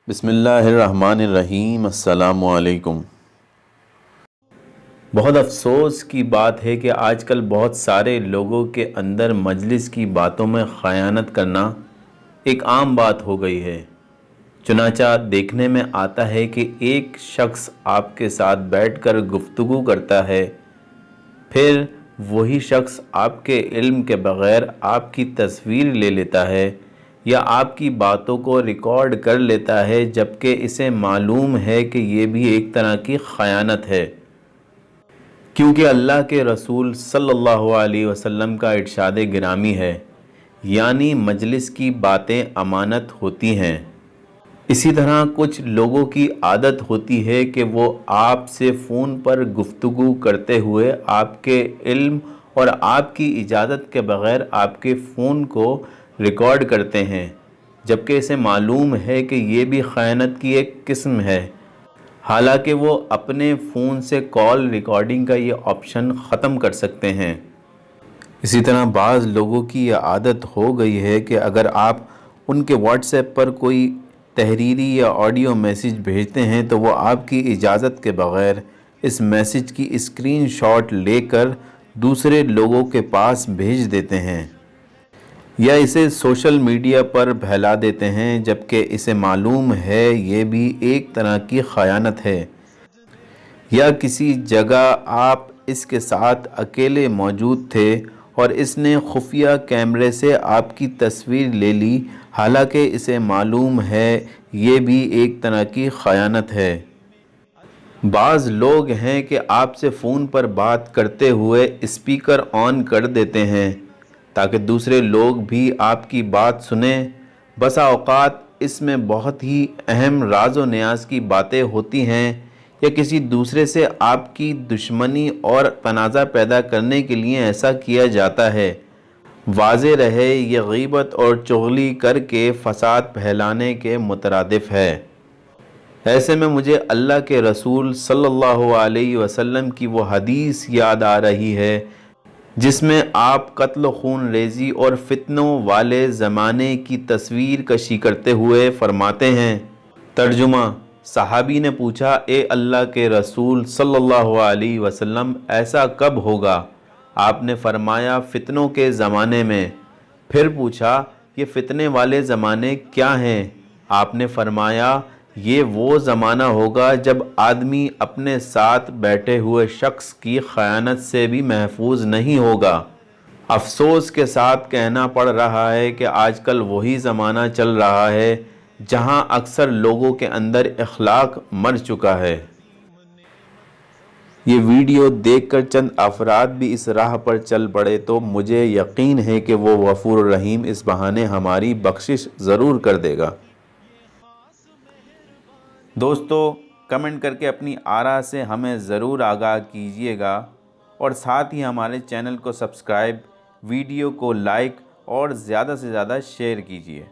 بسم اللہ الرحمن الرحیم۔ السلام علیکم۔ بہت افسوس کی بات ہے کہ آج کل بہت سارے لوگوں کے اندر مجلس کی باتوں میں خیانت کرنا ایک عام بات ہو گئی ہے۔ چنانچہ دیکھنے میں آتا ہے کہ ایک شخص آپ کے ساتھ بیٹھ کر گفتگو کرتا ہے، پھر وہی شخص آپ کے علم کے بغیر آپ کی تصویر لے لیتا ہے یا آپ کی باتوں کو ریکارڈ کر لیتا ہے، جبکہ اسے معلوم ہے کہ یہ بھی ایک طرح کی خیانت ہے، کیونکہ اللہ کے رسول صلی اللہ علیہ وسلم کا ارشاد گرامی ہے، یعنی مجلس کی باتیں امانت ہوتی ہیں۔ اسی طرح کچھ لوگوں کی عادت ہوتی ہے کہ وہ آپ سے فون پر گفتگو کرتے ہوئے آپ کے علم اور آپ کی اجازت کے بغیر آپ کے فون کو ریکارڈ کرتے ہیں، جبکہ اسے معلوم ہے کہ یہ بھی خیانت کی ایک قسم ہے، حالانکہ وہ اپنے فون سے کال ریکارڈنگ کا یہ آپشن ختم کر سکتے ہیں۔ اسی طرح بعض لوگوں کی یہ عادت ہو گئی ہے کہ اگر آپ ان کے واٹس ایپ پر کوئی تحریری یا آڈیو میسیج بھیجتے ہیں تو وہ آپ کی اجازت کے بغیر اس میسیج کی اسکرین شاٹ لے کر دوسرے لوگوں کے پاس بھیج دیتے ہیں یا اسے سوشل میڈیا پر پھیلا دیتے ہیں، جبکہ اسے معلوم ہے یہ بھی ایک طرح کی خیانت ہے۔ یا کسی جگہ آپ اس کے ساتھ اکیلے موجود تھے اور اس نے خفیہ کیمرے سے آپ کی تصویر لے لی، حالانکہ اسے معلوم ہے یہ بھی ایک طرح کی خیانت ہے۔ بعض لوگ ہیں کہ آپ سے فون پر بات کرتے ہوئے اسپیکر آن کر دیتے ہیں تاکہ دوسرے لوگ بھی آپ کی بات سنیں۔ بسا اوقات اس میں بہت ہی اہم راز و نیاز کی باتیں ہوتی ہیں یا کسی دوسرے سے آپ کی دشمنی اور تنازع پیدا کرنے کے لیے ایسا کیا جاتا ہے۔ واضح رہے یہ غیبت اور چغلی کر کے فساد پھیلانے کے مترادف ہے۔ ایسے میں مجھے اللہ کے رسول صلی اللہ علیہ وسلم کی وہ حدیث یاد آ رہی ہے جس میں آپ قتل و خون ریزی اور فتنوں والے زمانے کی تصویر کشی کرتے ہوئے فرماتے ہیں۔ ترجمہ: صحابی نے پوچھا، اے اللہ کے رسول صلی اللہ علیہ وسلم، ایسا کب ہوگا؟ آپ نے فرمایا، فتنوں کے زمانے میں۔ پھر پوچھا، یہ فتنے والے زمانے کیا ہیں؟ آپ نے فرمایا، یہ وہ زمانہ ہوگا جب آدمی اپنے ساتھ بیٹھے ہوئے شخص کی خیانت سے بھی محفوظ نہیں ہوگا۔ افسوس کے ساتھ کہنا پڑ رہا ہے کہ آج کل وہی زمانہ چل رہا ہے جہاں اکثر لوگوں کے اندر اخلاق مر چکا ہے۔ یہ ویڈیو دیکھ کر چند افراد بھی اس راہ پر چل پڑے تو مجھے یقین ہے کہ وہ غفور الرحیم اس بہانے ہماری بخشش ضرور کر دے گا۔ دوستو، کمنٹ کر کے اپنی آراء سے ہمیں ضرور آگاہ کیجیے گا اور ساتھ ہی ہمارے چینل کو سبسکرائب، ویڈیو کو لائک اور زیادہ سے زیادہ شیئر کیجیے۔